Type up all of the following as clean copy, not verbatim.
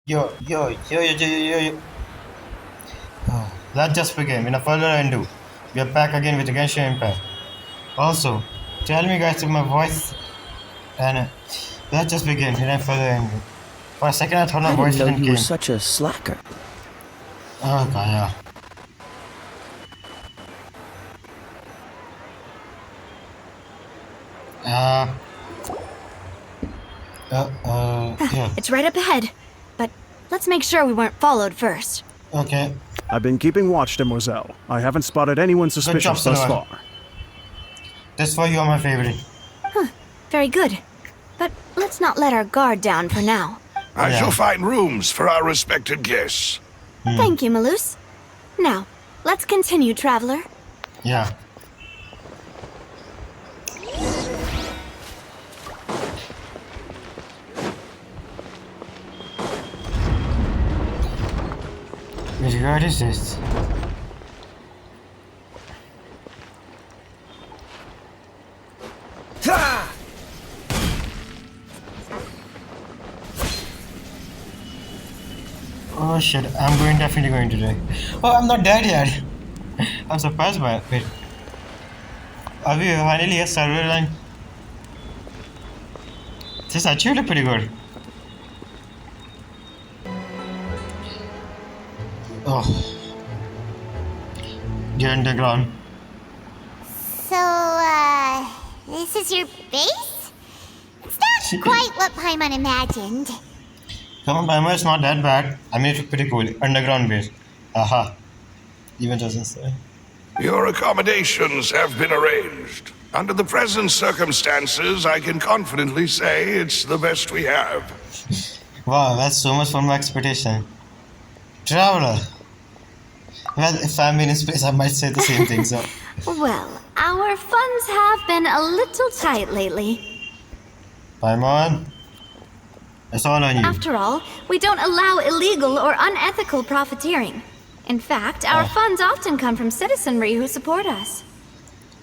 Yo. Oh, let's just begin. Without further ado, we are back again with the Genshin Impact. Also, tell me guys if my voice and let's just begin without further ado. For a second, I thought my I voice didn't know didn't you were came. such a slacker. Oh god, yeah. Yeah. It's right up ahead, but let's make sure we weren't followed first. Okay. I've been keeping watch, Demoiselle. I haven't spotted anyone suspicious thus Silver. far. That's why you are my favorite. Very good. But let's not let our guard down for now. I Yeah. shall find rooms for our respected guests. Thank you, Malus. Now, let's continue, traveler. Yeah. Which guard is this? Oh shit, definitely going today. Oh, I'm not dead yet. I'm surprised by it. Wait. Are we finally a server line? This is actually pretty good. Oh. You're underground. So, this is your base? It's not quite what Paimon imagined. Come on, Paimon, it's not that bad. I mean, it's pretty cool. Underground base. Aha. Even doesn't say. Your accommodations have been arranged. Under the present circumstances, I can confidently say it's the best we have. Wow, that's so much from my expectation. Traveler. Well, if I'm in space, I might say the same thing, so. Well, our funds have been a little tight lately. Paimon. It's all on you. After all, we don't allow illegal or unethical profiteering. In fact, our funds often come from citizenry who support us.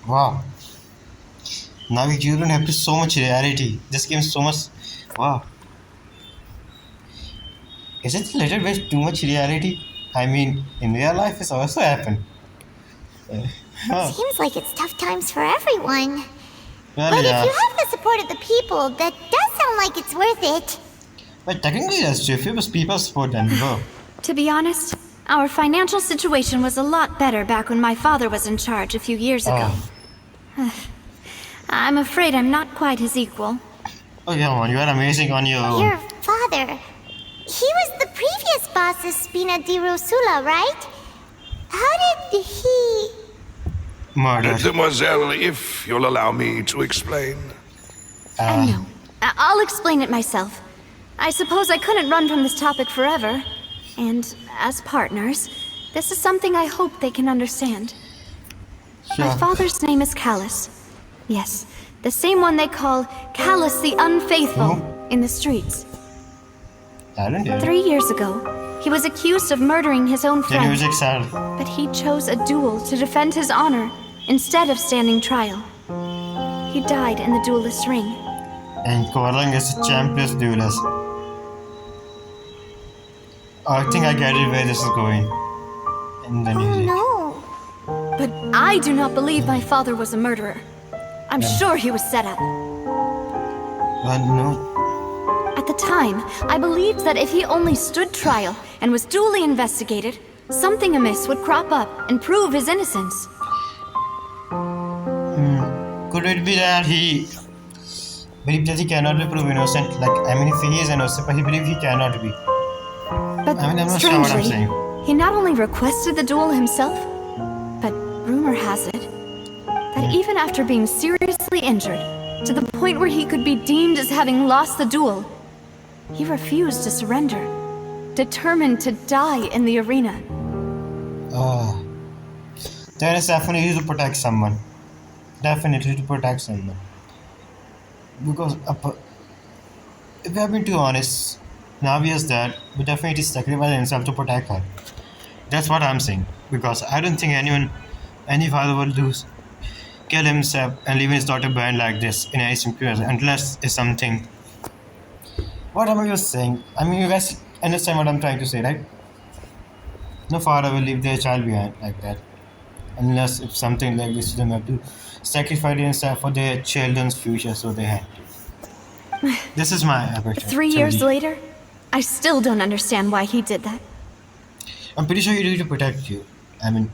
Wow. Now you don't have to so much reality. This game is so much. Wow. Is it a little bit too much reality? I mean, in real life, it's also happened. Seems like it's tough times for everyone. Well, But yeah. if you have the support of the people, that does sound like it's worth it. But technically, that's true. If it was people support, then go. To be honest, our financial situation was a lot better back when my father was in charge a few years ago. I'm afraid I'm not quite his equal. Oh, come on. You are amazing on your own. Your father, he was the previous boss of Spina di Rosula, right? How did he... Murder. Mademoiselle, if you'll allow me to explain. No. I'll explain it myself. I suppose I couldn't run from this topic forever. And as partners, this is something I hope they can understand. My Sure. father's name is Callus. Yes, the same one they call Callus the Unfaithful in the streets. I don't know. 3 years ago, he was accused of murdering his own The friend, music sad. but he chose a duel to defend his honor instead of standing trial. He died in the duelist's ring. And Korlang is a champion duelist. I think I get it where this is going. In the Oh music. no. But I do not believe my father was a murderer. I'm sure he was set up. But no. At the time, I believed that if he only stood trial and was duly investigated, something amiss would crop up and prove his innocence. Could it be that he believed that he cannot be proved innocent? Like, I mean, if he is innocent, but he believes he cannot be. But I mean, I'm not sure what I'm strangely, saying. he not only requested the duel himself, but rumor has it that even after being seriously injured, to the point where he could be deemed as having lost the duel, he refused to surrender, determined to die in the arena. Then it's definitely to protect someone. Definitely to protect someone. Because if we have been too honest, Navia's dad would definitely sacrifice himself to protect her. That's what I'm saying. Because I don't think any father will kill himself and leave his daughter behind like this in any situation unless it's something. What am I just saying? I mean, you guys understand what I'm trying to say, right? No father will leave their child behind like that, unless if something like this, they have to sacrifice themselves for their children's future. So they had. This is my Three years theory. later, I still don't understand why he did that. I'm pretty sure he did it to protect you. I mean,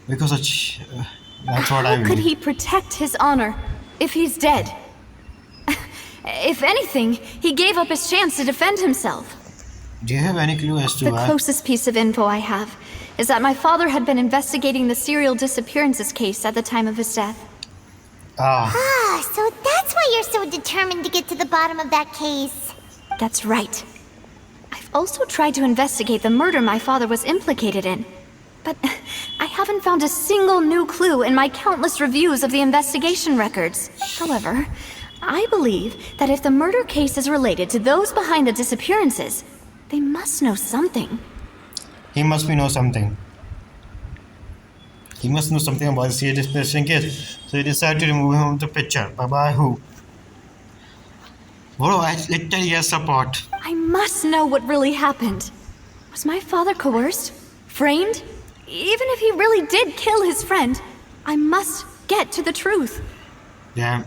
because that's what I How could believe. he protect his honor if he's dead? If anything, he gave up his chance to defend himself. Do you have any clue as to The why? closest piece of info I have is that my father had been investigating the serial disappearances case at the time of his death. Ah, Ah, so that's why you're so determined to get to the bottom of that case. That's right. I've also tried to investigate the murder my father was implicated in, but I haven't found a single new clue in my countless reviews of the investigation records. However, I believe that if the murder case is related to those behind the disappearances, they must know something. he must be know something. He must know something about the serious disappearance case. So he decided to remove him from the picture. Bye bye. Who? Bro, I literally get support. I must know what really happened. Was my father coerced? Framed? Even if he really did kill his friend, I must get to the truth. Damn.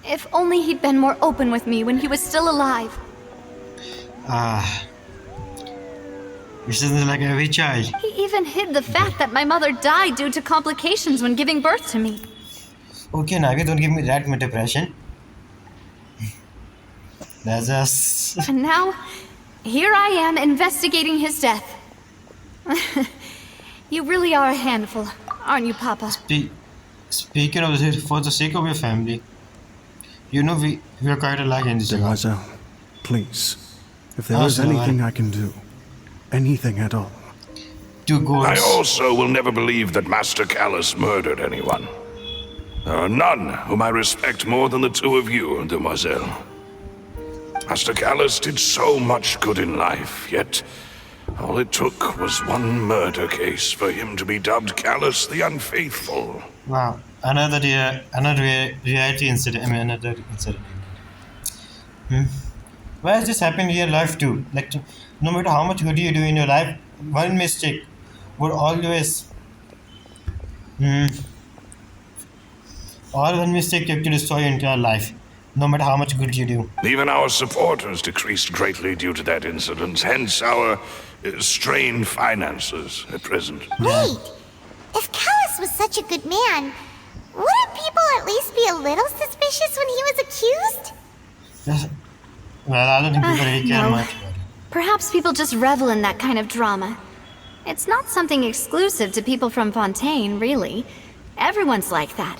If only he'd been more open with me when he was still alive. Ah. This is like every child. He even hid the fact that my mother died due to complications when giving birth to me. Okay, Navia, don't give me that much depression. That's just. And now, here I am investigating his death. You really are a handful, aren't you, Papa? Speaking of this, for the sake of your family, you know we are quite alike in this regard. Demoiselle, please, if there Oh, is so anything I can do, anything at all, Two goals. I also will never believe that Master Callus murdered anyone. There are none whom I respect more than the two of you, Demoiselle. Master Callus did so much good in life, yet all it took was one murder case for him to be dubbed Callus the Unfaithful. Wow, another reality incident. I mean, another incident. Why has this happened in your life too? Like, no matter how much good you do in your life, one mistake would always, or one mistake can destroy your entire life. No matter how much good you do. Even our supporters decreased greatly due to that incident, hence our strained finances at present. Wait, if Callus was such a good man, wouldn't people at least be a little suspicious when he was accused? Yes. Well, I don't think people really care No. much about it. Perhaps people just revel in that kind of drama. It's not something exclusive to people from Fontaine, really. Everyone's like that.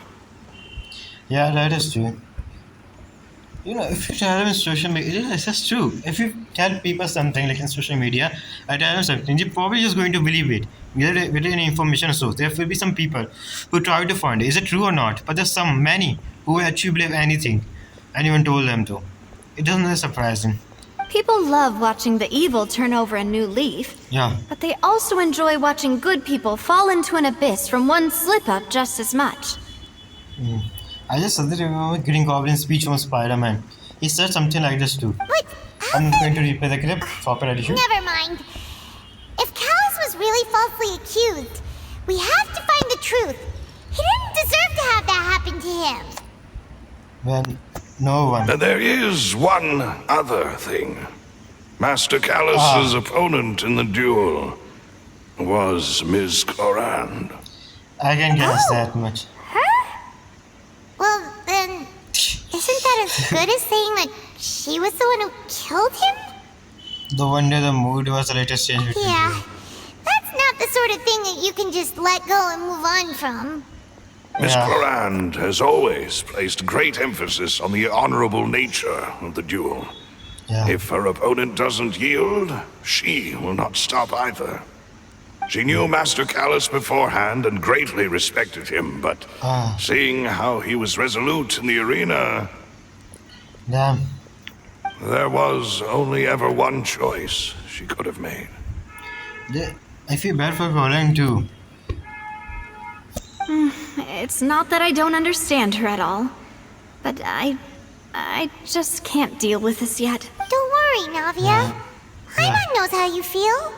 Yeah, that is true. You know, if you tell them in social media, it's just true. If you tell people something like in social media, I tell them something, they're probably just going to believe it without any information source. There will be some people who try to find it. Is it true or not? But there's many who actually believe anything anyone told them to. It doesn't surprise them. People love watching the evil turn over a new leaf, Yeah. but they also enjoy watching good people fall into an abyss from one slip-up just as much. I just suddenly remember Green Goblin's speech from Spider-Man. He said something like this too. But I'm going to replay the clip for edition. never mind. If Callus was really falsely accused, we have to find the truth. He didn't deserve to have that happen to him. Well, no one. And there is one other thing. Master Callus's opponent in the duel was Ms. Clorand. I can guess Oh. that much. Well, then, isn't that as good as saying that she was the one who killed him? The wonder the mood was the latest change between Yeah, you. that's not the sort of thing that you can just let go and move on from. Miss Yeah. Clorand has always placed great emphasis on the honorable nature of the duel. Yeah. If her opponent doesn't yield, she will not stop either. She knew Master Callus beforehand and greatly respected him, but seeing how he was resolute in the arena, Damn. there was only ever one choice she could have made. I feel bad for Colin too. It's not that I don't understand her at all, but I I just can't deal with this yet. Don't worry, Navia. Paimon knows how you feel.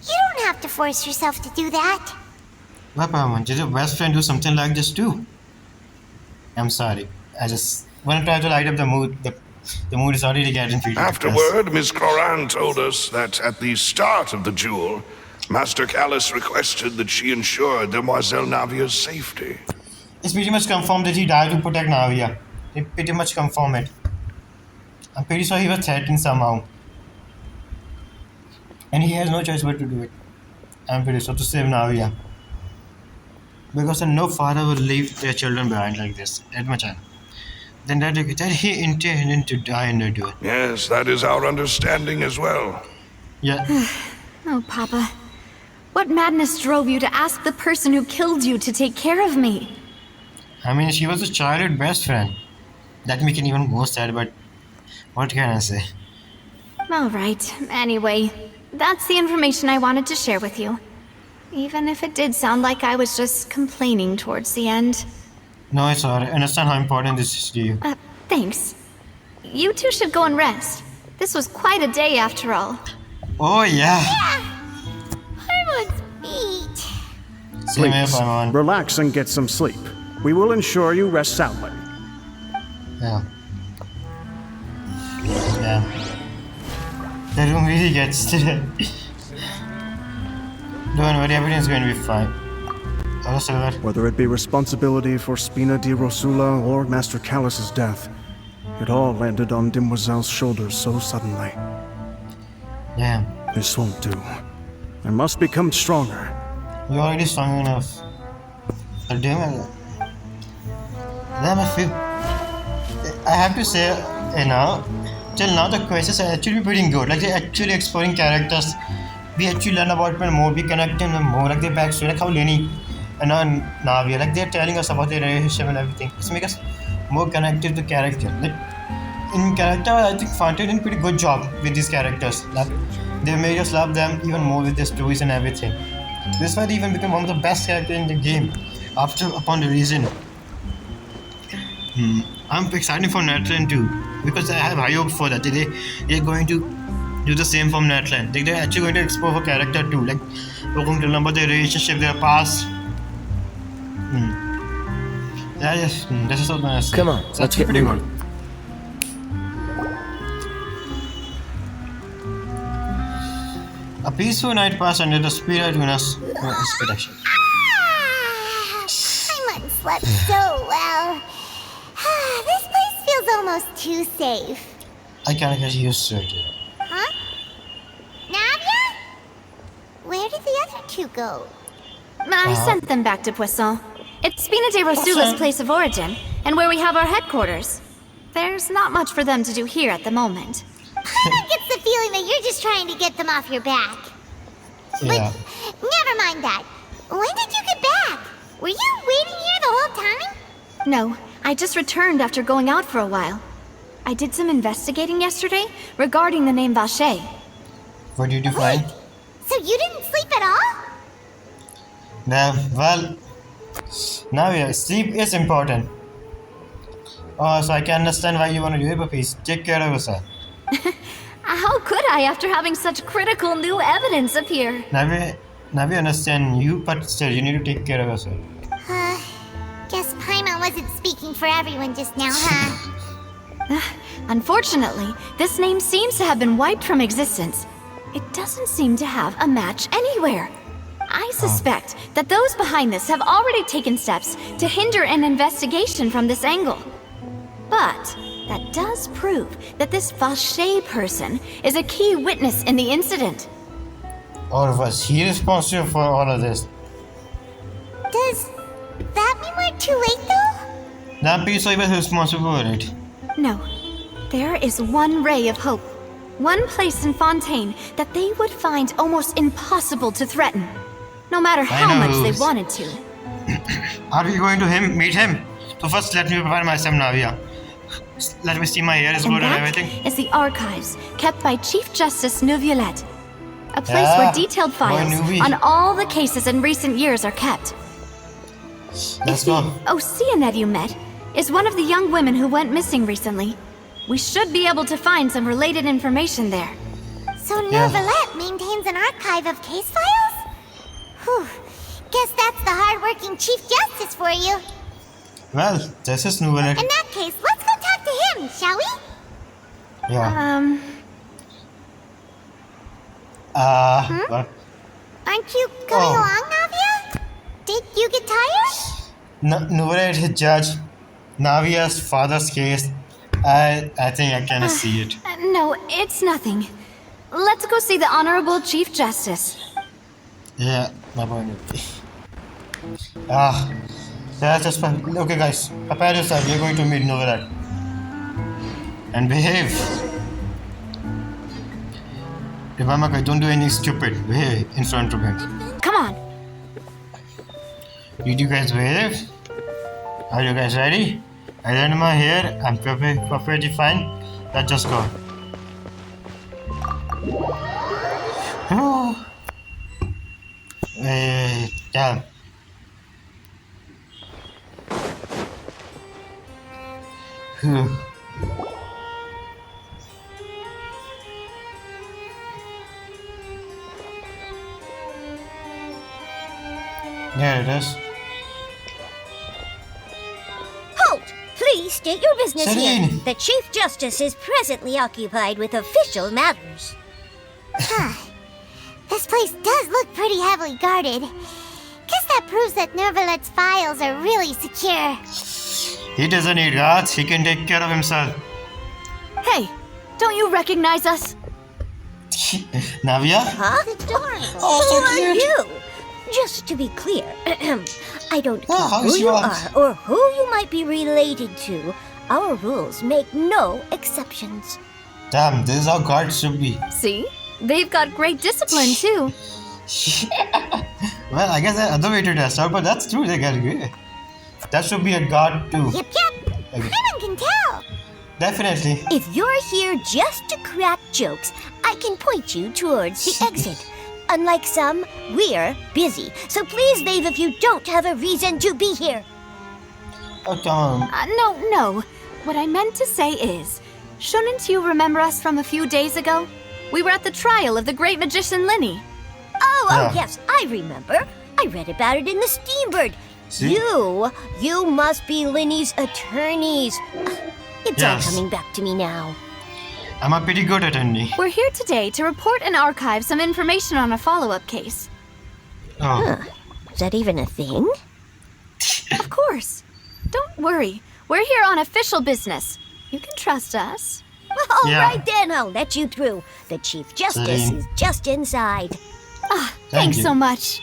You don't have to force yourself to do that. Why, Paimon? Did your best friend do something like this too? I'm sorry. I just want to try to light up the mood. The mood is already getting pretty depressed. Afterward, Miss Cloran told us that at the start of the duel, Master Callus requested that she ensure Demoiselle Navia's safety. It's pretty much confirmed that he died to protect Navia. It pretty much confirmed it. I'm pretty sure he was threatened somehow. And he has no choice but to do it. I'm pretty sure, to save Navia. Because no father would leave their children behind like this. That much I know. Then that he intended to die in the duel. Yes, that is our understanding as well. Yeah. Oh, Papa. What madness drove you to ask the person who killed you to take care of me? I mean, she was a childhood best friend. That makes it even more sad, but what can I say? Alright, anyway, that's the information I wanted to share with you. Even if it did sound like I was just complaining towards the end. No, it's alright. I understand how important this is to you. Thanks. You two should go and rest. This was quite a day after all. Oh, yeah. Paimon's beat. Same here, Please, Paimon. relax and get some sleep. We will ensure you rest soundly. Yeah. Yeah. The room really gets today. Don't worry, everything's going to be fine. Hello, Silver. Whether it be responsibility for Spina di Rosula or Master Callus's death, it all landed on Demoiselle's shoulders so suddenly. Damn. This won't do. I must become stronger. You're already strong enough. But damn it. Damn, I have to say, till now the quests are actually pretty good. Like, they're actually exploring characters. We actually learn about them more, we connect them more, like their backstory, like how Lenny and Navia, like they're telling us about their relationship and everything. It's make us more connected to character. Like, in character, I think Fontaine did a pretty good job with these characters. Like, they made us love them even more with their stories and everything. This is why they even become one of the best characters in the game, upon the reason. I'm excited for Netland too, because I have high hopes for that. They're going to do the same from Netland. They're actually going to explore for character too. Like, we're going to learn about their relationship, their past. Yeah, yes, this is what I'm saying. Come on, It's let's actually get pretty moving. good. A peaceful night passed under the spirit Luna's protection. Paimon slept so well. This place feels almost too safe. I can't get used to it. Huh? Navia? Where did the other two go? I sent them back to Poisson. It's Spina de Rosula's place of origin, and where we have our headquarters. There's not much for them to do here at the moment. Paimon gets the feeling that you're just trying to get them off your back. Yeah. But never mind that. When did you get back? Were you waiting here the whole time? No, I just returned after going out for a while. I did some investigating yesterday regarding the name Vache. What did you find? So you didn't sleep at all? No, well, now yeah, sleep is important. Oh, so I can understand why you want to do it, but please take care of yourself. How could I after having such critical new evidence appear? Navia understand you, but still, you need to take care of yourself. Guess Paimon wasn't speaking for everyone just now, huh? Unfortunately, this name seems to have been wiped from existence. It doesn't seem to have a match anywhere. I suspect that those behind this have already taken steps to hinder an investigation from this angle. But that does prove that this Vache person is a key witness in the incident. All of us, he is responsible for all of this. Does that mean we're too late, though? That piece of was responsible for it. No, there is one ray of hope. One place in Fontaine that they would find almost impossible to threaten. No matter how much they wanted to. Are we going to meet him? So first let me prepare myself, Navia. Let me see my hair is good and everything. Is the archives kept by Chief Justice Neuvillette. A place where detailed files on all the cases in recent years are kept. Let's go. Osea that you met is one of the young women who went missing recently. We should be able to find some related information there. So Yeah. Nervalette maintains an archive of case files? Whew. Guess that's the hard-working Chief Justice for you. Well, this is Novelet. In that case, let's go talk to him, shall we? Yeah. What? Aren't you coming Oh. along, Navia? Did you get tired? Novelet is judge Navia's father's case. I think I can see it. No, it's nothing. Let's go see the Honorable Chief Justice. Yeah, my point. That's just fun. Okay, guys, prepare yourself. We're going to meet Novelet. And behave. Remember, guys, don't do anything stupid. Behave in front of him. Come on. Did you guys behave? Are you guys ready? I learned my hair. I'm perfectly fine. Let's just go. Oh. Yeah. Phew. There it is. Halt! Please state your business here. Celine. The Chief Justice is presently occupied with official matters. This place does look pretty heavily guarded. Guess that proves that Nervalette's files are really secure. He doesn't need guards. He can take care of himself. Hey, don't you recognize us? Navia? Huh? Oh, Who so are cute. you? Just to be clear, I don't care how who is you yours? are or who you might be related to. Our rules make no exceptions. Damn, this is how guards should be. See? They've got great discipline, too. Well, I guess there's other way to dress out, but that's true. They get good. That should be a guard too. Yep. Anyone can tell. Definitely. If you're here just to crack jokes, I can point you towards the exit. Unlike some, we're busy, so please leave if you don't have a reason to be here. Oh, come on. No. What I meant to say is, shouldn't you remember us from a few days ago? We were at the trial of the great magician Linny. Yeah. Yes, I remember. I read about it in the Steambird. See? You must be Linny's attorneys. It's all Yes. coming back to me now. I'm a pretty good attorney. We're here today to report and archive some information on a follow-up case. Oh, Is that even a thing? Of course. Don't worry. We're here on official business. You can trust us. All Yeah. right then, I'll let you through. The Chief Justice Celine. is just inside. Thanks you. so much.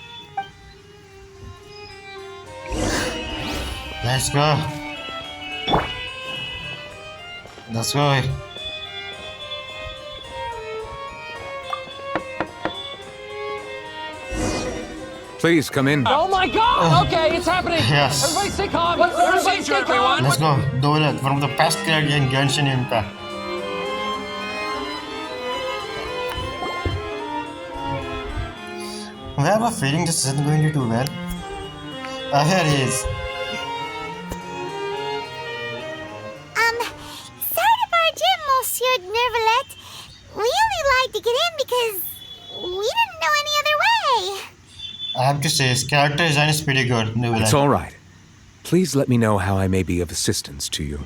Let's go. Let's go. Please come in. Oh my god! Okay, it's happening! Yes. Everybody stay calm! Everybody stay calm! Let's go. Dolet, one of the best characters in Genshin Impact. I have a feeling this isn't going to do well. Here he is. Sorry to barge in, Monsieur Nervalette. We only lied to get in because we didn't know any other way. I have to say, his character design is pretty good. It's all right. Please let me know how I may be of assistance to you.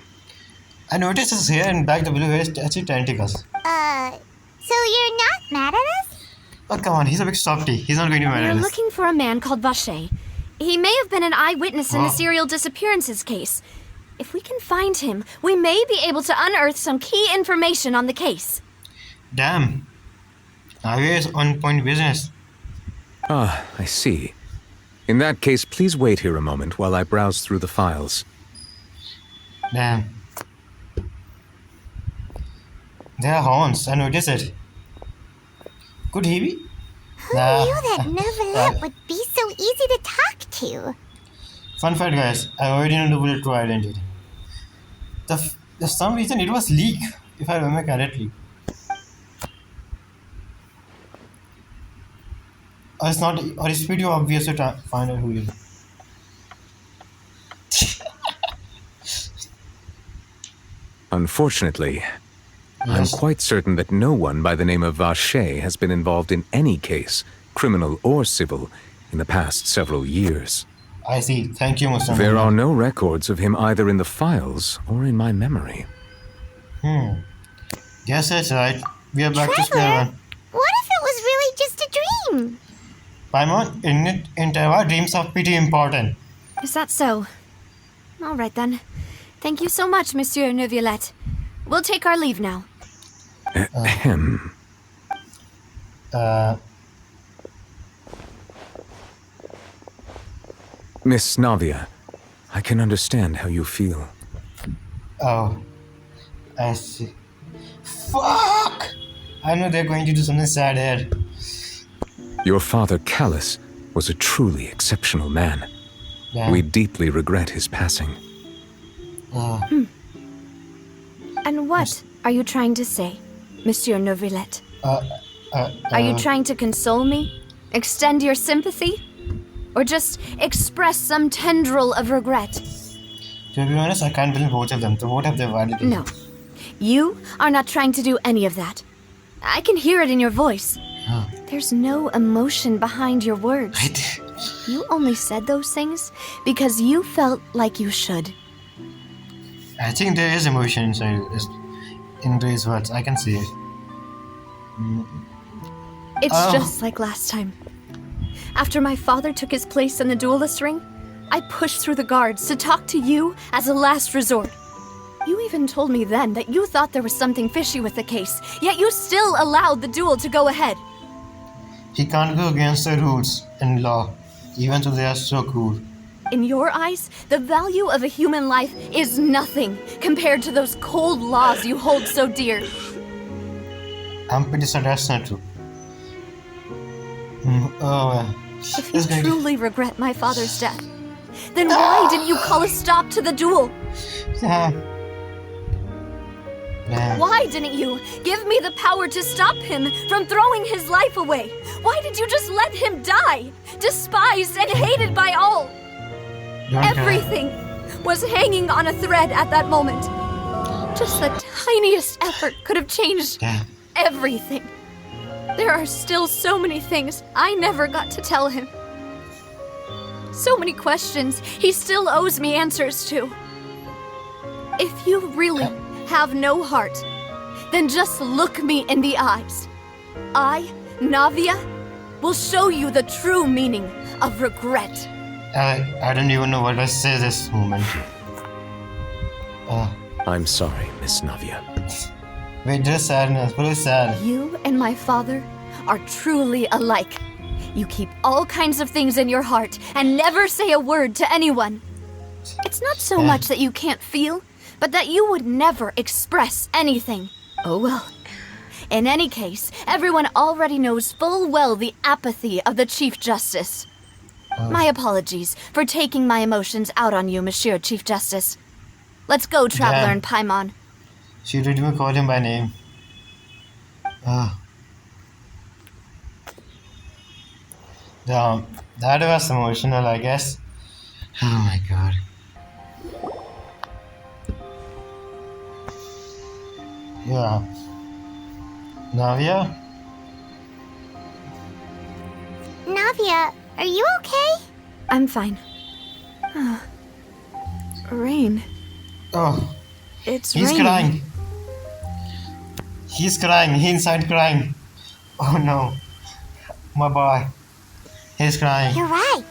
I noticed his hair and back the blue hair is actually tentacles. So you're not mad at us? Oh, come on, he's a big softy. He's not going to We're marry us. looking for a man called Vache. He may have been an eyewitness in Oh. the serial disappearances case. If we can find him, we may be able to unearth some key information on the case. Damn. Navia is on point business. Ah, I see. In that case, please wait here a moment while I browse through the files. Damn. There are horns. I noticed it. Could he be? Who knew that Nervalette would be so easy to talk to? Fun fact, guys. I already know the bullet true identity. For some reason, it was leak, if I remember correctly. Or it's not. Or it's pretty obvious to find out who he is. Unfortunately, I'm Yes. quite certain that no one by the name of Vache has been involved in any case, criminal or civil, in the past several years. I see. Thank you, Mr. There are Nolan. no records of him either in the files or in my memory. Guess that's right. We are back to square Traveler, one. what if it was really just a dream? Paimon, in Taiwan, dreams are pretty important. Is that so? All right then. Thank you so much, Monsieur Neuvillette. We'll take our leave now. Ahem. Miss Navia, I can understand how you feel. Oh, I see. Fuck! I know they're going to do something sad here. Your father, Callus, was a truly exceptional man. Yeah. We deeply regret his passing. And what are you trying to say, Monsieur Neuvillette? Are you trying to console me? Extend your sympathy? Or just express some tendril of regret? To be honest, I can't believe both of them. So both have their validities. No. You are not trying to do any of that. I can hear it in your voice. There's no emotion behind your words. You only said those things because you felt like you should. I think there is emotion inside in these words. I can see it. It's just like last time. After my father took his place in the duelist ring, I pushed through the guards to talk to you as a last resort. You even told me then that you thought there was something fishy with the case, yet you still allowed the duel to go ahead. He can't go against the rules and law, even though they are so cool. In your eyes, the value of a human life is nothing compared to those cold laws you hold so dear. I'm pretty sure that's not true. If you truly regret my father's death, then why didn't you call a stop to the duel? Damn. Why didn't you give me the power to stop him from throwing his life away? Why did you just let him die, despised and hated by all? Everything was hanging on a thread at that moment. Just the tiniest effort could have changed everything. There are still so many things I never got to tell him. So many questions he still owes me answers to. If you really have no heart, then just look me in the eyes. I, Navia, will show you the true meaning of regret. I don't even know what to say this moment. I'm sorry, Miss Navia. Wait, just sadness. What is sad? You and my father are truly alike. You keep all kinds of things in your heart and never say a word to anyone. It's not so much that you can't feel, but that you would never express anything. Oh well. In any case, everyone already knows full well the apathy of the Chief Justice. My apologies for taking my emotions out on you, Monsieur Chief Justice. Let's go, Traveler and Paimon. She didn't even call him by name. Damn, that was emotional, I guess. Oh my god. Yeah. Navia? Navia, are you okay? I'm fine. Rain. Oh, It's he's raining. crying. He's crying. He's inside crying. Oh no. My boy. He's crying. You're right.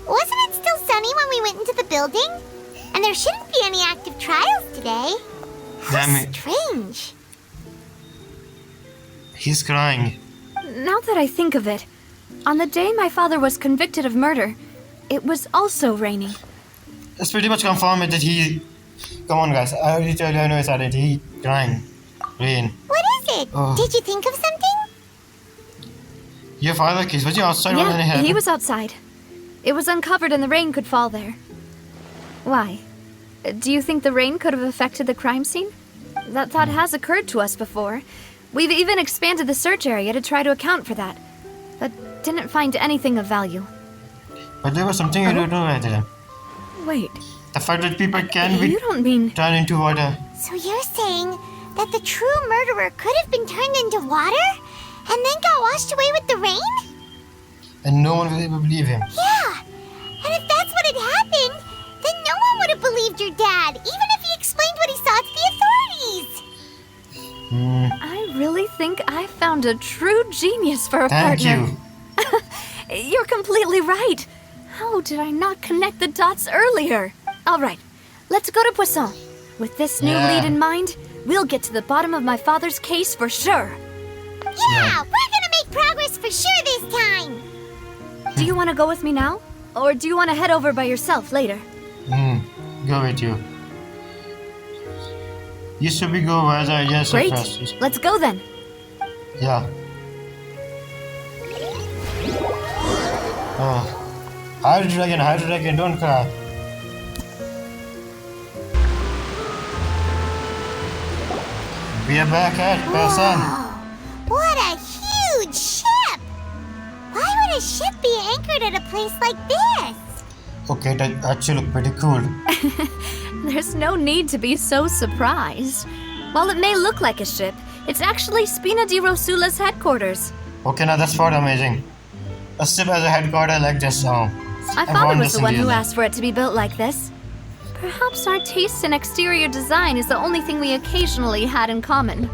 Wasn't it still sunny when we went into the building? And there shouldn't be any active trials today. Damn How it. strange. He's crying. Now that I think of it, on the day my father was convicted of murder, it was also raining. It's pretty much confirmed that he... Come on guys, I already told you I know his identity. He's crying. Rain. What is it? Oh. Did you think of something? Your father kiss, was he outside when it Yeah, happened? he was outside. It was uncovered and the rain could fall there. Why? Do you think the rain could have affected the crime scene? That thought has occurred to us before. We've even expanded the search area to try to account for that, but didn't find anything of value. But there was something you don't know right there. Wait, The fact that people can you be don't mean... turned into water. So you're saying that the true murderer could have been turned into water and then got washed away with the rain? And no one will ever believe him. Yeah. And if that's what had happened, then no one would have believed your dad, even if he explained what he saw to the authorities. I really think I found a true genius for a Thank partner. you. You're completely right. How did I not connect the dots earlier? All right, let's go to Poisson. With this new Yeah. lead in mind, we'll get to the bottom of my father's case for sure. Yeah, we're gonna make progress for sure this time. Do you want to go with me now? Or do you want to head over by yourself later? Go with you. You should be go as I just Great, first. let's go then. Yeah. Hide dragon, don't cry. We are back at Poisson. What a huge ship! Why would a ship be anchored at a place like this? Okay, that actually look pretty cool. There's no need to be so surprised. While it may look like a ship, it's actually Spina di Rosula's headquarters. Okay, now that's quite amazing. A ship as a headquarters like this. My father was the one who asked for it to be built like this. Perhaps our taste in exterior design is the only thing we occasionally had in common.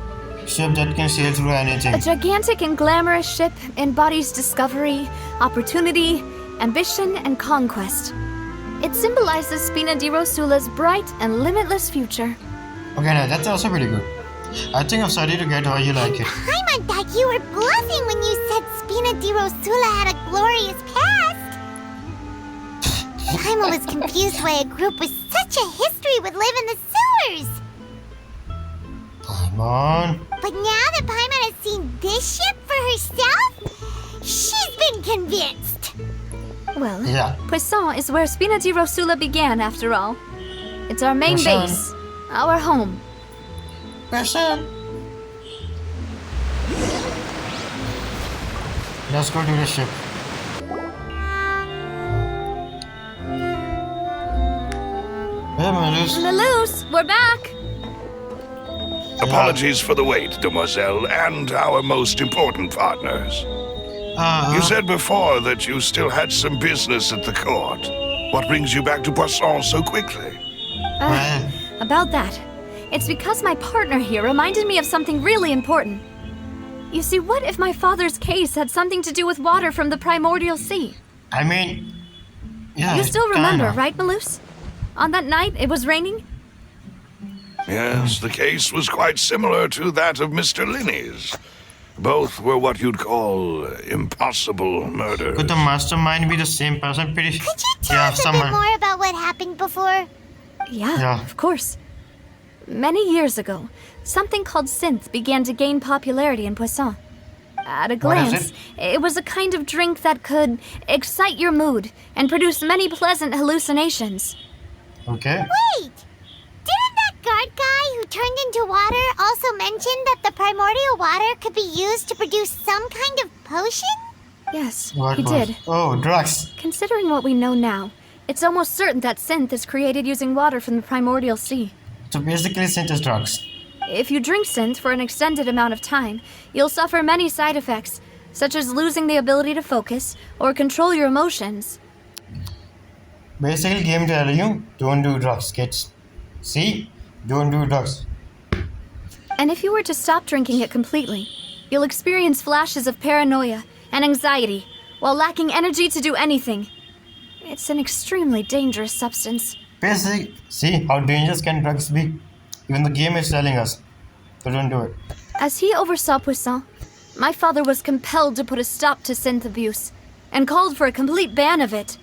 Ship that can sail through anything. A gigantic and glamorous ship embodies discovery, opportunity, ambition, and conquest. It symbolizes Spina di Rosula's bright and limitless future. Okay, now that's also pretty good. I think I'm starting to get how you like it. Paimon thought you were bluffing when you said Spina di Rosula had a glorious past. Paimon was confused why a group with such a history would live in the sewers. Come on. But now that Paimon has seen this ship for herself, she's been convinced. Well, Yeah. Poisson is where Spina di Rosula began, after all. It's our main Poisson. base, our home. Poisson. Let's go to the ship. Hey, Malus. Malus, we're back! Apologies for the wait, demoiselle, and our most important partners. You said before that you still had some business at the court. What brings you back to Poisson so quickly? Well, About that, it's because my partner here reminded me of something really important. You see, what if my father's case had something to do with water from the primordial sea? I mean, yeah. You still remember, kinda. right, Malus? On that night, it was raining? Yes, the case was quite similar to that of Mr. Linney's. Both were what you'd call impossible murders. Could the mastermind be the same person? Pretty. Could you tell us a bit more about what happened before? Yeah, of course. Many years ago, something called synth began to gain popularity in Poisson. At a What is glance, it was a kind of drink that could excite your mood and produce many pleasant hallucinations. Okay. Wait! Didn't that guard guy who turned into water also mention that the primordial water could be used to produce some kind of potion? Yes, What he was- did. Oh, drugs. Considering what we know now, it's almost certain that synth is created using water from the primordial sea. So basically, synth is drugs. If you drink synth for an extended amount of time, you'll suffer many side effects, such as losing the ability to focus or control your emotions. Basically, game telling you, don't do drugs, kids. See? Don't do drugs. And if you were to stop drinking it completely, you'll experience flashes of paranoia and anxiety while lacking energy to do anything. It's an extremely dangerous substance. Basically, see how dangerous can drugs be? Even the game is telling us. So don't do it. As he oversaw Poisson, my father was compelled to put a stop to synth abuse and called for a complete ban of it.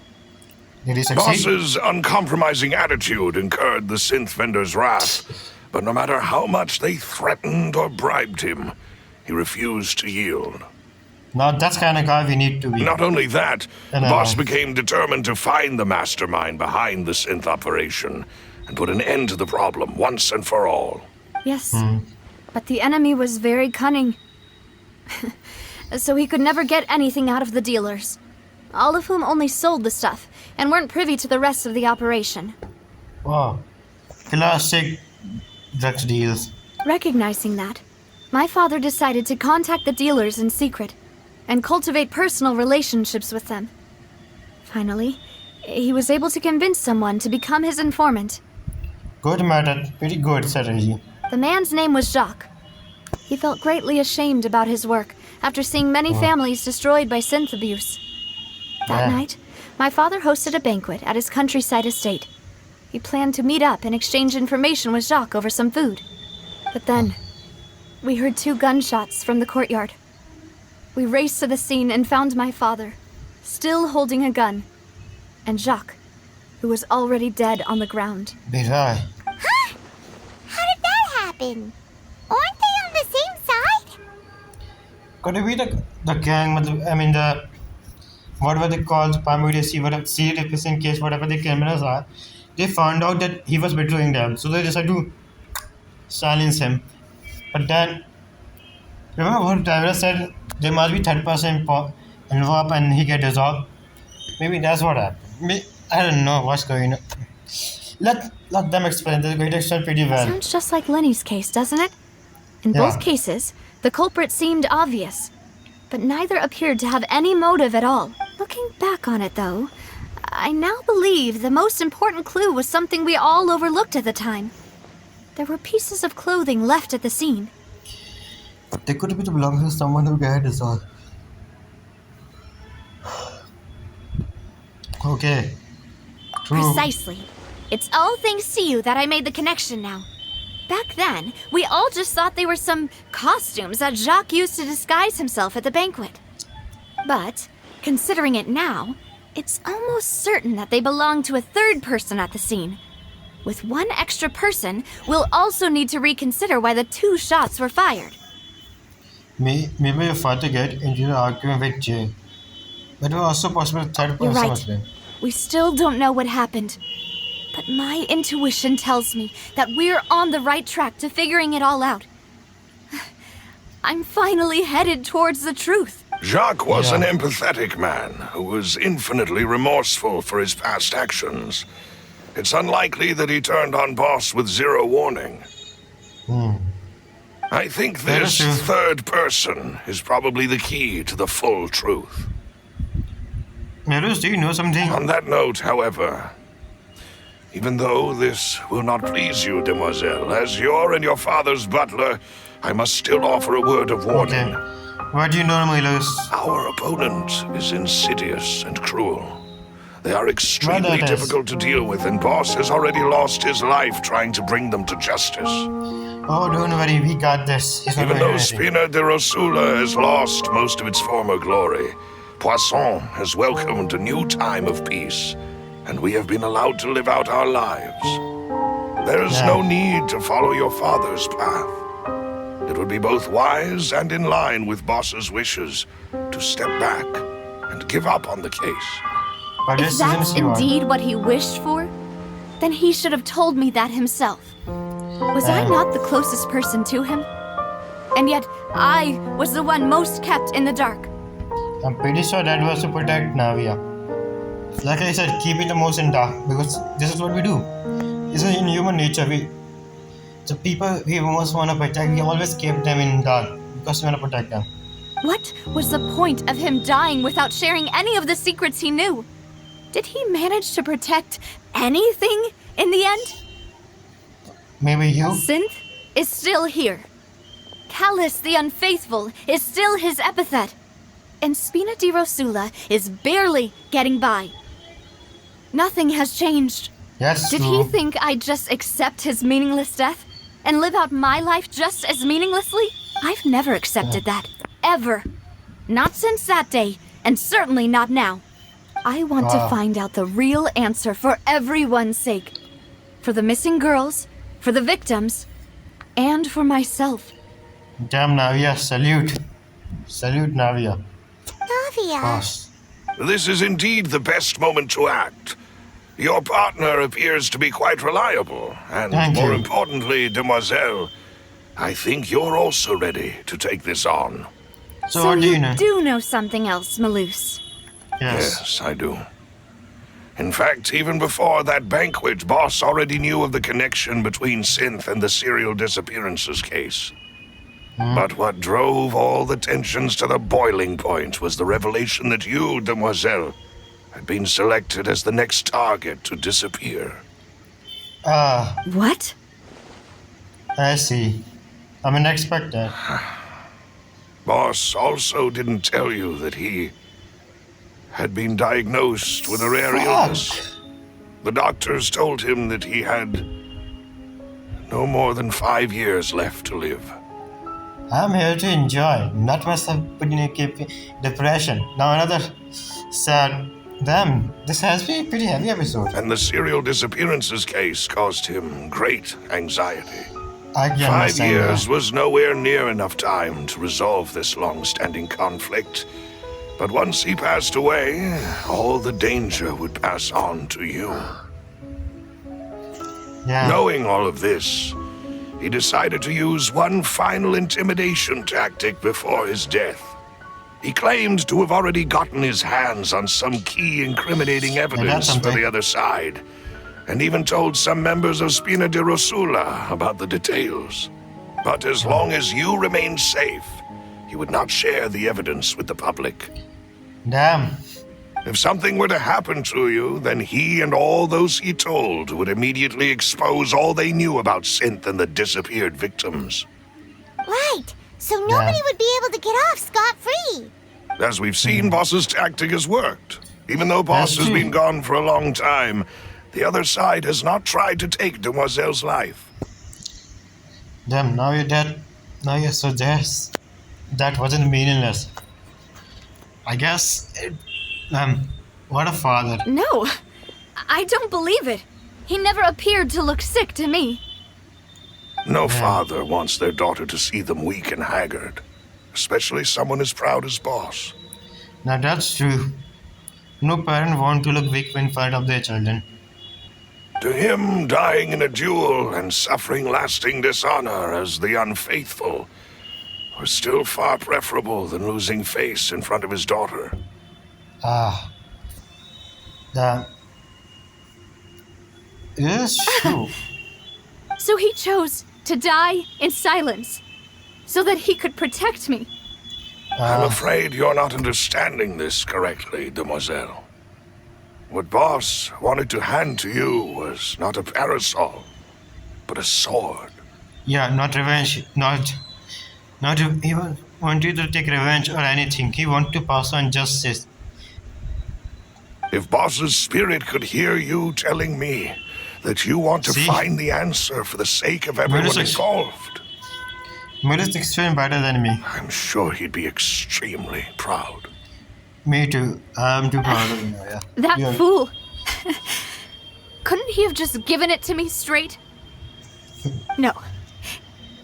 Did he succeed? Boss's uncompromising attitude incurred the synth vendor's wrath, but no matter how much they threatened or bribed him, he refused to yield. Now that's kind of guy we need to be. Not only that, And, Boss became determined to find the mastermind behind the synth operation and put an end to the problem once and for all. Yes, but the enemy was very cunning. So he could never get anything out of the dealers, all of whom only sold the stuff and weren't privy to the rest of the operation. Wow. Classic drugs deals. Recognizing that, my father decided to contact the dealers in secret and cultivate personal relationships with them. Finally, he was able to convince someone to become his informant. Good method, pretty good strategy. The man's name was Jacques. He felt greatly ashamed about his work after seeing many families destroyed by synth abuse. That night, my father hosted a banquet at his countryside estate. He planned to meet up and exchange information with Jacques over some food. But then, we heard 2 gunshots from the courtyard. We raced to the scene and found my father, still holding a gun, and Jacques, who was already dead on the ground. Birai. Huh? How did that happen? Aren't they on the same side? Could it be the gang, I mean whatever they call the paramedics, whatever serious in case, whatever the criminals are, they found out that he was betraying them, so they decided to silence him. But then, remember what Tyler said? There must be third person involved and he get dissolved. Maybe that's what happened. I don't know what's going on. Let them explain. They're going to explain pretty well. Sounds just like Lenny's case, doesn't it? In both cases, the culprit seemed obvious, but neither appeared to have any motive at all. Looking back on it, though, I now believe the most important clue was something we all overlooked at the time. There were pieces of clothing left at the scene. They could be belonging to someone who got dissolved. Okay. True. Precisely. It's all thanks to you that I made the connection now. Back then, we all just thought they were some costumes that Jacques used to disguise himself at the banquet. But, considering it now, it's almost certain that they belong to a third person at the scene. With one extra person, we'll also need to reconsider why the 2 shots were fired. Maybe your father get into the argument with Jay. But it was also possible third You're person right. was there. We still don't know what happened. But my intuition tells me that we're on the right track to figuring it all out. I'm finally headed towards the truth. Jacques was an empathetic man who was infinitely remorseful for his past actions. It's unlikely that he turned on Boss with 0 warning. I think this third person is probably the key to the full truth. Nerus, do you know something? On that note, however, even though this will not please you, demoiselle, as your and your father's butler, I must still offer a word of warning. Okay. What do you know, Nerus? Our opponent is insidious and cruel. They are extremely difficult to deal with, and Boss has already lost his life trying to bring them to justice. Oh, don't worry, we got this. Even though Spina de Rosula has lost most of its former glory, Poisson has welcomed a new time of peace, and we have been allowed to live out our lives. There is no need to follow your father's path. It would be both wise and in line with Boss's wishes to step back and give up on the case. But If that's indeed what he wished for, then he should have told me that himself. Was I not the closest person to him? And yet, I was the one most kept in the dark. I'm pretty sure that was to protect Navia. Like I said, keep it the most in dark, because this is what we do. This is in human nature. The people we most want to protect, we always keep them in dark, because we want to protect them. What was the point of him dying without sharing any of the secrets he knew? Did he manage to protect anything in the end? Maybe you? Synth is still here. Callus the Unfaithful is still his epithet. And Spina di Rosula is barely getting by. Nothing has changed. Yes, Did he think I'd just accept his meaningless death and live out my life just as meaninglessly? I've never accepted that. Ever. Not since that day, and certainly not now. I want to find out the real answer for everyone's sake. For the missing girls, for the victims, and for myself. Damn, Navia, salute. Salute, Navia. Navia. Boss. This is indeed the best moment to act. Your partner appears to be quite reliable, and more importantly, demoiselle, I think you're also ready to take this on. So what do you know? do know something else, Malus. Yes. Yes, I do. In fact, even before that banquet, Boss already knew of the connection between Synth and the serial disappearances case. But what drove all the tensions to the boiling point was the revelation that you, Demoiselle, had been selected as the next target to disappear. What? I see. I mean, expect that. Boss also didn't tell you that he had been diagnosed with a rare illness. The doctors told him that he had no more than 5 years left to live. I'm here to enjoy, not myself put in a depression. Now another sad. Damn, this has been a pretty heavy episode. And the serial disappearances case caused him great anxiety. I can 5 understand years that. was nowhere near enough time to resolve this long-standing conflict. But once he passed away, all the danger would pass on to you. Yeah. Knowing all of this, he decided to use one final intimidation tactic before his death. He claimed to have already gotten his hands on some key incriminating evidence for the other side, and even told some members of Spina di Rosula about the details. But as long as you remained safe, he would not share the evidence with the public. Damn. If something were to happen to you, then he and all those he told would immediately expose all they knew about Synth and the disappeared victims. Right. So nobody would be able to get off scot-free. As we've seen, Boss's tactic has worked. Even though Boss has been gone for a long time, the other side has not tried to take Demoiselle's life. Damn, now you're dead. Now you're so dead. That wasn't meaningless. I guess. What a father. No, I don't believe it. He never appeared to look sick to me. No father wants their daughter to see them weak and haggard, especially someone as proud as Boss. Now that's true. No parent want to look weak in front of their children. To him, dying in a duel and suffering lasting dishonor as the unfaithful was still far preferable than losing face in front of his daughter. It is true. So he chose to die in silence, so that he could protect me. I'm afraid you're not understanding this correctly, Demoiselle. What Boss wanted to hand to you was not a parasol, but a sword. Yeah, not revenge. Not he wanted to take revenge or anything. He wanted to pass on justice. If Boss's spirit could hear you telling me that you want to find the answer for the sake of everyone involved, Murder's extreme better than me. I'm sure he'd be extremely proud. Me too. I'm too proud of you, yeah. That fool. Couldn't he have just given it to me straight? No.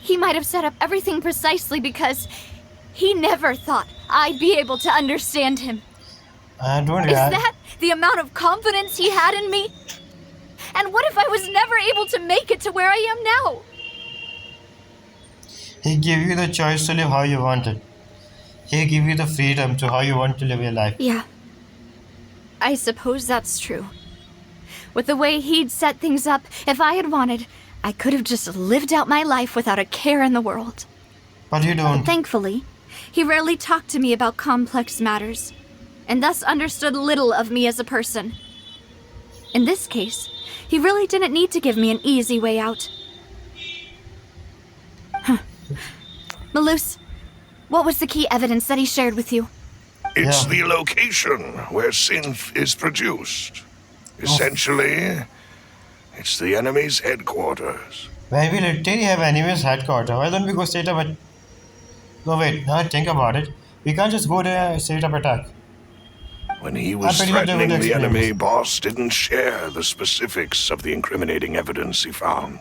He might have set up everything precisely because he never thought I'd be able to understand him. Is that the amount of confidence he had in me? And what if I was never able to make it to where I am now? He gave you the choice to live how you wanted. He gave you the freedom to how you want to live your life. Yeah. I suppose that's true. With the way he'd set things up, if I had wanted, I could have just lived out my life without a care in the world. But you don't. Thankfully, he rarely talked to me about complex matters, and thus understood little of me as a person. In this case, he really didn't need to give me an easy way out. Malus, what was the key evidence that he shared with you? It's the location where Synth is produced. Essentially, it's the enemy's headquarters. Where we literally have enemy's headquarters. Why don't we go straight up at... No, wait. Now think about it. We can't just go there and straight up attack. When he was threatening the enemy, Boss didn't share the specifics of the incriminating evidence he found.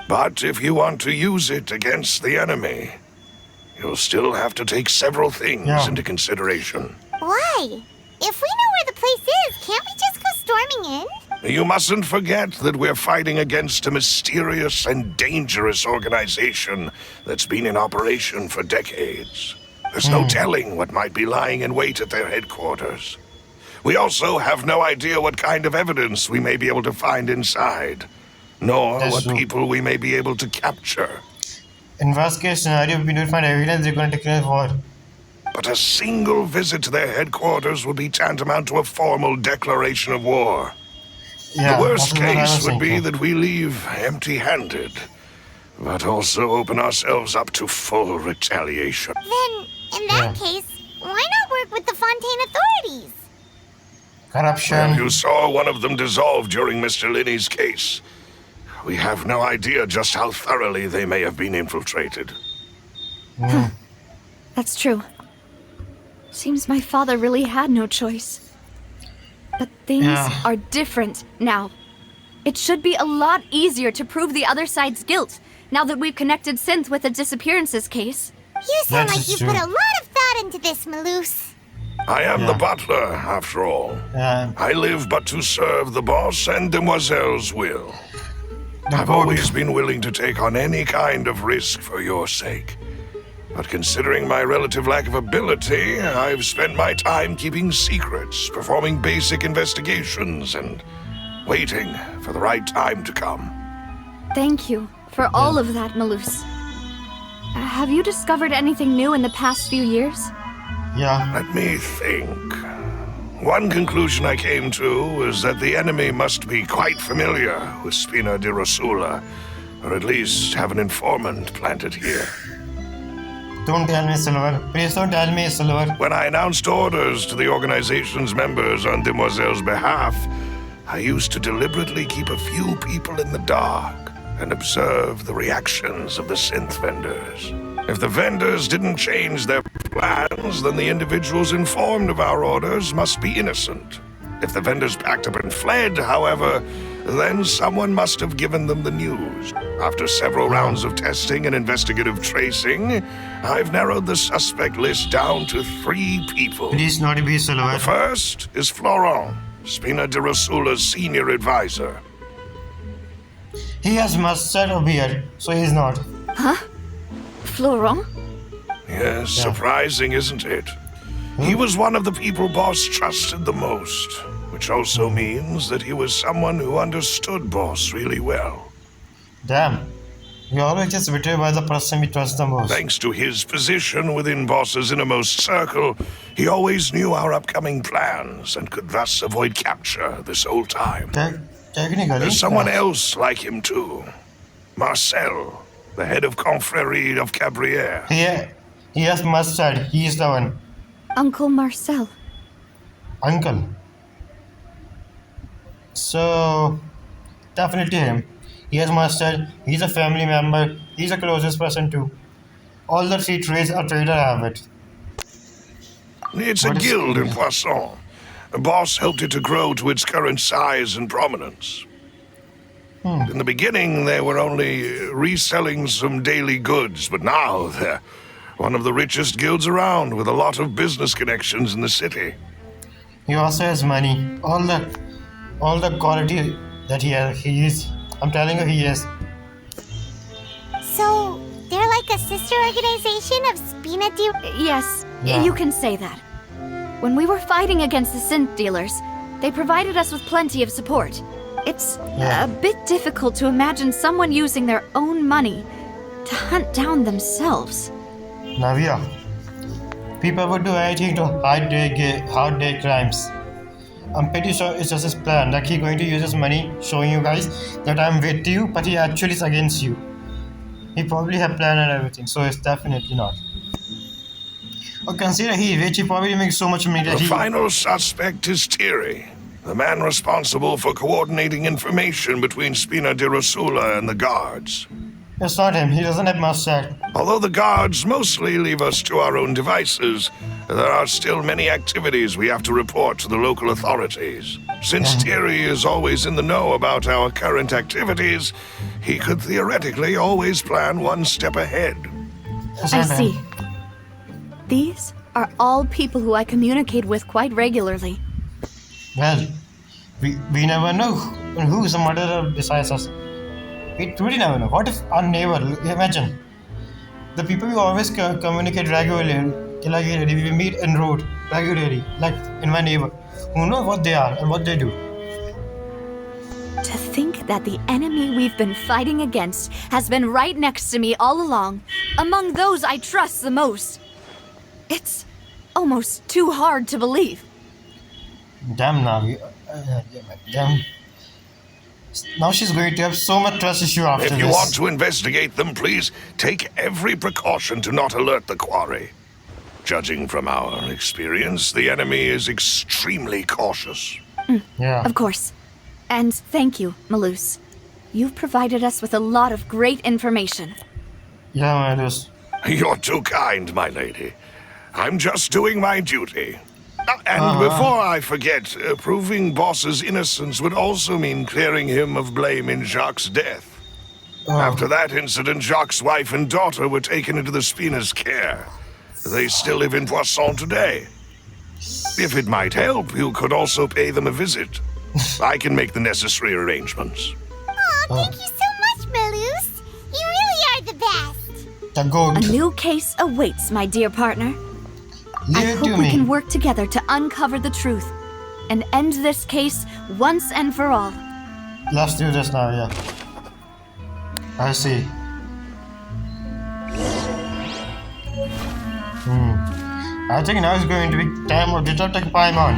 But if you want to use it against the enemy, you'll still have to take several things into consideration. Why? If we know where the place is, can't we just go storming in? You mustn't forget that we're fighting against a mysterious and dangerous organization that's been in operation for decades. There's no telling what might be lying in wait at their headquarters. We also have no idea what kind of evidence we may be able to find inside, nor That's what true. people we may be able to capture. In worst case scenario, we don't find evidence, they're going to declare war. But a single visit to their headquarters would be tantamount to a formal declaration of war. Yeah, The worst that's what I was case would be thinking. that we leave empty-handed, but also open ourselves up to full retaliation. Then, in that case, why not work with the Fontaine authorities? Corruption. You saw one of them dissolve during Mr. Linney's case. We have no idea just how thoroughly they may have been infiltrated. That's true. Seems my father really had no choice. But things Yeah. are different now. It should be a lot easier to prove the other side's guilt, now that we've connected Synth with the disappearances case. You sound That like is you true. put a lot of thought into this, Maloose. I am the Yeah. butler, after all. Yeah. I live but to serve the boss and Demoiselle's will. The I've board. always been willing to take on any kind of risk for your sake. But considering my relative lack of ability, I've spent my time keeping secrets, performing basic investigations, and waiting for the right time to come. Thank you for all of that, Maloose. Have you discovered anything new in the past few years? Yeah. Let me think. One conclusion I came to is that the enemy must be quite familiar with Spina di Rosula, or at least have an informant planted here. Don't tell me, Silver. Please don't tell me, Silver. When I announced orders to the organization's members on Demoiselle's behalf, I used to deliberately keep a few people in the dark and observe the reactions of the synth vendors. If the vendors didn't change their plans, then the individuals informed of our orders must be innocent. If the vendors packed up and fled, however, then someone must have given them the news. After several rounds of testing and investigative tracing, I've narrowed the suspect list down to 3 people. Please not be The Silver. first is Florent, Spina di Rosula's senior advisor. He has mustard or beard, so he's not. Florent? Yes, surprising, isn't it? He was one of the people Boss trusted the most, which also means that he was someone who understood Boss really well. Damn. We always just betrayed by the person we trust the most. Thanks to his position within Boss's innermost circle, he always knew our upcoming plans and could thus avoid capture this whole time. Technically. There's someone yeah. else like him too. Marcel, the head of Confrérie of Cabrières. He has mustard. He's the one. Uncle Marcel. Uncle. So, definitely him. He has mustard. He's a family member. He's the closest person too. All the 3 traits a trader have it. It's a What is- guild in Poisson. Boss helped it to grow to its current size and prominence. In the beginning, they were only reselling some daily goods, but now they're one of the richest guilds around, with a lot of business connections in the city. He also has money. All the quality that he has. I'm telling you, he is. So, they're like a sister organization of Spina di... Yes, Yeah. you can say that. When we were fighting against the synth dealers, they provided us with plenty of support. It's Yeah. a bit difficult to imagine someone using their own money to hunt down themselves. Navia. People would do anything to hide their crimes. I'm pretty sure it's just his plan. Like he's going to use his money, showing you guys that I'm with you, but he actually is against you. He probably have plan and everything, so it's definitely not. Or consider he rich, he probably makes so much money that The he... final suspect is Thierry, the man responsible for coordinating information between Spina di Rosula and the guards. It's not him, he doesn't have mustard. Although the guards mostly leave us to our own devices, there are still many activities we have to report to the local authorities. Since Thierry is always in the know about our current activities, he could theoretically always plan one step ahead. It's I not him. see. These are all people who I communicate with quite regularly. Well, we never know who is the murderer besides us. We truly never know. What if our neighbor, imagine, the people we always communicate regularly, like we meet en route regularly, like in my neighbor. who know what they are and what they do. To think that the enemy we've been fighting against has been right next to me all along, among those I trust the most. It's almost too hard to believe. Damn Navi. Damn. Now she's going to have so much trust issue after If this. you want to investigate them, please take every precaution to not alert the quarry. Judging from our experience, the enemy is extremely cautious. Yeah. Of course. And thank you, Malus. You've provided us with a lot of great information. Yeah, man, it is. You're too kind, my lady. I'm just doing my duty. And before I forget, proving Boss's innocence would also mean clearing him of blame in Jacques' death. After that incident, Jacques' wife and daughter were taken into the Spina's care. They still live in Poisson today. If it might help, you could also pay them a visit. I can make the necessary arrangements. Aw, thank you so much, Malus. You really are the best. The goat. A new case awaits, my dear partner. I Leave it hope to we me. can work together to uncover the truth and end this case once and for all. Let's do this now, yeah. I see. I think now is going to be time of detecting Paimon.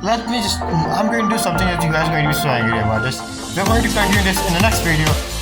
I'm going to do something that you guys are going to be so angry about this. We're going to continue this in the next video.